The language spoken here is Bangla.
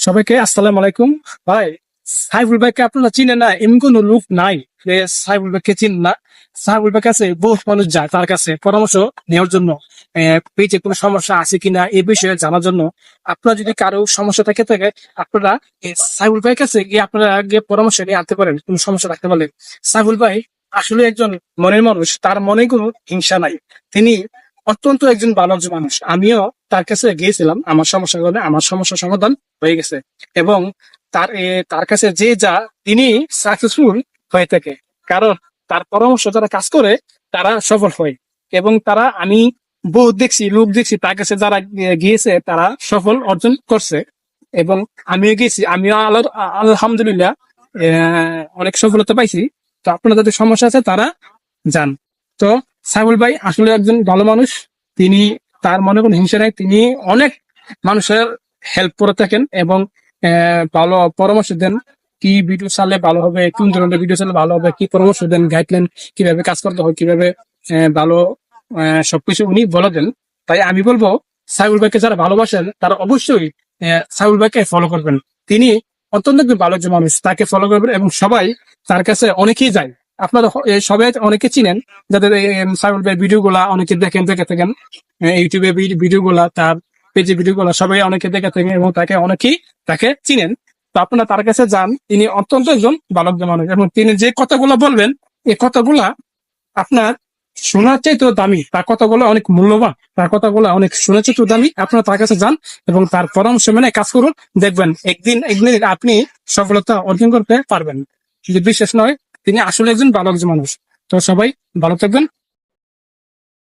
সবাইকে আসসালামু আলাইকুম। ভাই, সাইফুল ভাইকে আপনারা চিনেন না? এমন কোন লোক নাই যে সাইফুল ভাইকে চিনেন না। সাইফুল ভাইয়ের কাছে বহু মানুষ যায় তার কাছে পরামর্শ নেওয়ার জন্য, পেটে কোনো সমস্যা আছে কিনা এই বিষয়ে জানার জন্য। আপনার যদি কারো সমস্যা থাকে আপনারা সাইফুল ভাইয়ের কাছে গিয়ে আপনারা গিয়ে পরামর্শ নিয়ে আনতে পারেন কোনো সমস্যা থাকতে পারলে। সাইফুল ভাই আসলে একজন মনের মানুষ, তার মনে কোনো হিংসা নাই। তিনি অত্যন্ত একজন ভালো একজন মানুষ। আমিও তার কাছে গিয়েছিলাম আমার সমস্যার কারণে, আমার সমস্যার সমাধান হয়ে গেছে। এবং তার কাছে যে যা তিনি সাকসেসফুল হয়ে থাকে, কারণ তার পরামর্শ যারা কাজ করে তারা সফল হয়। এবং তারা আমি বহুত দেখছি, লোক দেখছি তার কাছে যারা গিয়েছে তারা সফল অর্জন করছে। এবং আমিও গেছি, আমিও আলহামদুলিল্লাহ অনেক সফলতা পাইছি। তো আপনার যাদের সমস্যা আছে তারা যান। তো সাইফুল ভাই আসলে একজন ভালো মানুষ। তিনি, তার মনে কোনো হিংসা নাই। তিনি অনেক মানুষের হেল্প করে থাকেন এবং ভালো পরামর্শ দেন। কি ভিডিও চালে ভালো হবে, কোন ধরনের ভিডিও চালে ভালো হবে, কি পরামর্শ দেন, গাইডলাইন কিভাবে কাজ করতে হয়, কিভাবে ভালো সবকিছু উনি বলে দেন। তাই আমি বলবো সাইফুল ভাইকে যারা ভালোবাসেন তারা অবশ্যই সাইফুল ভাইকে ফলো করবেন। তিনি অত্যন্ত একজন ভালো একজন মানুষ, তাকে ফলো করবেন এবং সবাই তার কাছে অনেকেই যায়। আপনারা সবাই অনেকে চিনেন, যাদের সাইফুল ভাই ভিডিও গুলা অনেকে দেখে থাকেন, ইউটিউবে ভিডিও গুলা, তার পেজে ভিডিও গুলা সবাই অনেকে দেখে থাকেন এবং অনেকেই তাকে চিনেন। তো আপনারা তার কাছে যান, তিনি অত্যন্ত একজন ভালো একজন মানুষ এবং তিনি যে কথাগুলো বলবেন এই কথাগুলা আপনার শোনার চাইতেও দামি। তার কথাগুলো অনেক মূল্যবান, তার কথাগুলো অনেক শোনার চাইতেও দামি। আপনারা তার কাছে যান এবং তার পরামর্শ মেনে কাজ করুন, দেখবেন একদিন আপনি সফলতা অর্জন করতে পারবেন। যদি বিশ্বাস নয়, তিনি আসলে একজন ভালো একজন মানুষ। তো সবাই ভালো থাকবেন।